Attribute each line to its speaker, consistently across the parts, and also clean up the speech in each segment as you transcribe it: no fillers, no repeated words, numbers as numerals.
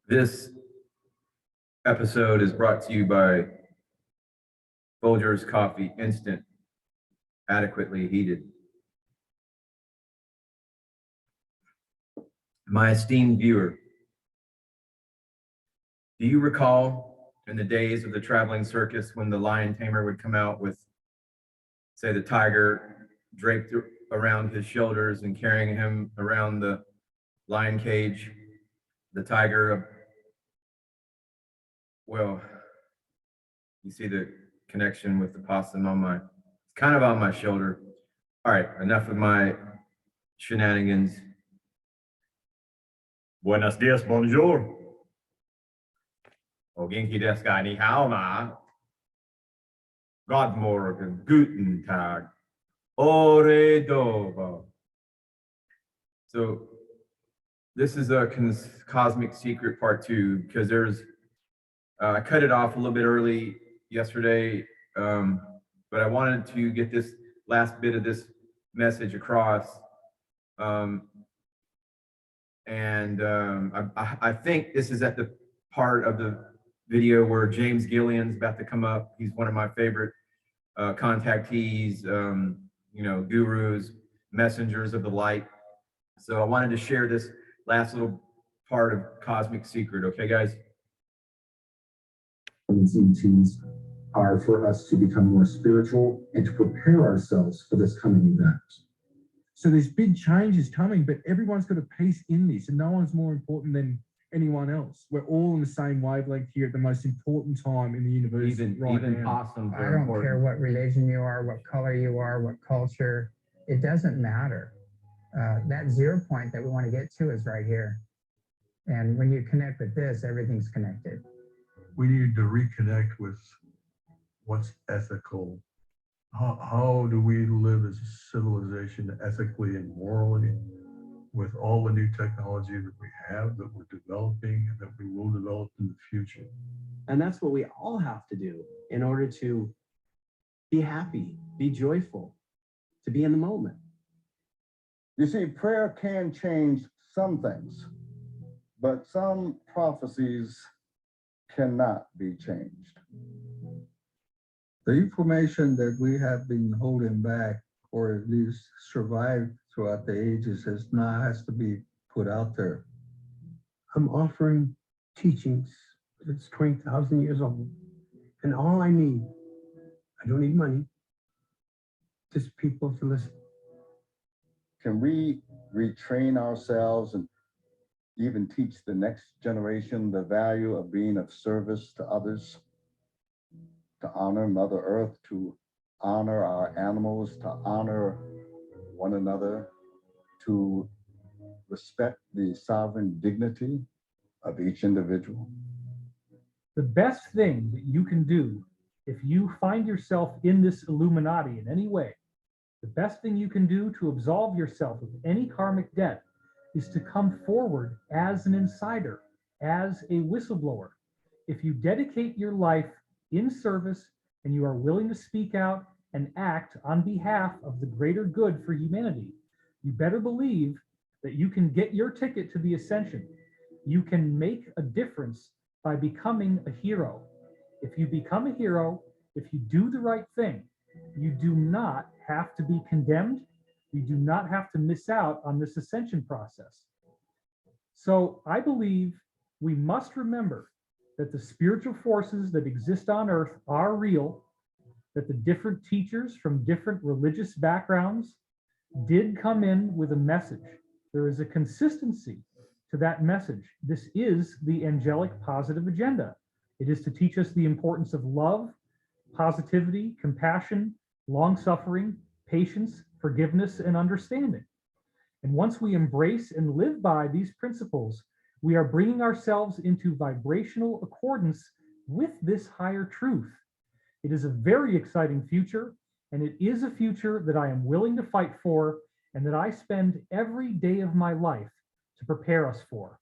Speaker 1: This episode is brought to you by Folgers Coffee Instant, adequately heated. My esteemed viewer, do you recall in the days of the traveling circus when the lion tamer would come out with, say, the tiger draped around his shoulders and carrying him around the lion cage, the tiger, well, you see the connection with the possum on my, kind of on my shoulder. All right, enough of my shenanigans. Buenos dias, bonjour. O genki desu ka, ni hao ma. God morgen, guten Tag. Ore dobo. So this is a cosmic secret part 2 because there's, I cut it off a little bit early yesterday, but I wanted to get this last bit of this message across. I think this is at the part of the video where James Gillian's about to come up. He's one of my favorite contactees, gurus, messengers of the light. So I wanted to share this last little part of Cosmic Secret. Okay, guys?
Speaker 2: Teachings are for us to become more spiritual and to prepare ourselves for this coming event. So there's big changes coming, but everyone's got a piece in this, and no one's more important than anyone else. We're all in the same wavelength here at the most important time in the universe.
Speaker 1: Even possums
Speaker 3: I don't care what religion you are, what color you are, what culture. It doesn't matter. That 0 point that we want to get to is right here. And when you connect with this, everything's connected.
Speaker 4: We need to reconnect with what's ethical. How do we live as a civilization ethically and morally with all the new technology that we have, that we're developing, and that we will develop in the future?
Speaker 5: And that's what we all have to do in order to be happy, be joyful, to be in the moment.
Speaker 6: You see, prayer can change some things, but some prophecies cannot be changed.
Speaker 7: The information that we have been holding back, or at least survived throughout the ages, has to be put out there.
Speaker 8: I'm offering teachings that's 20,000 years old, and all I don't need money, just people to listen.
Speaker 6: Can we retrain ourselves and even teach the next generation the value of being of service to others, to honor Mother Earth, to honor our animals, to honor one another, to respect the sovereign dignity of each individual?
Speaker 9: The best thing that you can do if you find yourself in this Illuminati in any way, the best thing you can do to absolve yourself of any karmic debt is to come forward as an insider, as a whistleblower. If you dedicate your life in service and you are willing to speak out and act on behalf of the greater good for humanity, you better believe that you can get your ticket to the ascension. You can make a difference by becoming a hero. If you become a hero, if you do the right thing, you do not have to be condemned. You do not have to miss out on this ascension process. So I believe we must remember that the spiritual forces that exist on earth are real, that the different teachers from different religious backgrounds did come in with a message. There is a consistency to that message. This is the angelic positive agenda. It is to teach us the importance of love, positivity, compassion, long-suffering, patience, forgiveness, and understanding. And once we embrace and live by these principles, we are bringing ourselves into vibrational accordance with this higher truth. It is a very exciting future, and it is a future that I am willing to fight for and that I spend every day of my life to prepare us for.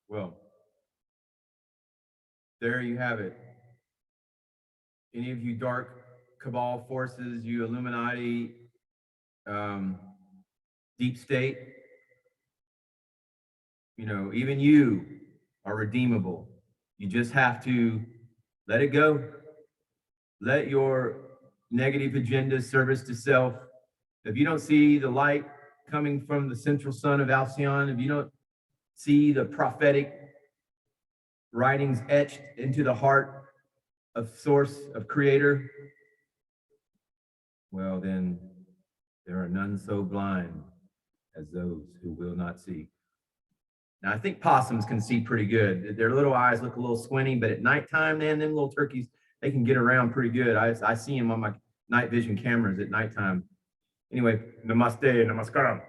Speaker 1: Well, there you have it. Any of you dark cabal forces, you Illuminati deep state. You know, even you are redeemable. You just have to let it go. Let your negative agendas service to self. If you don't see the light coming from the central sun of Alcyon, if you don't see the prophetic writings etched into the heart of source, of creator, well, then there are none so blind as those who will not see. Now, I think possums can see pretty good. Their little eyes look a little squinty, but at nighttime, man, them little turkeys, they can get around pretty good. I see them on my night vision cameras at nighttime. Anyway, namaste, namaskaram.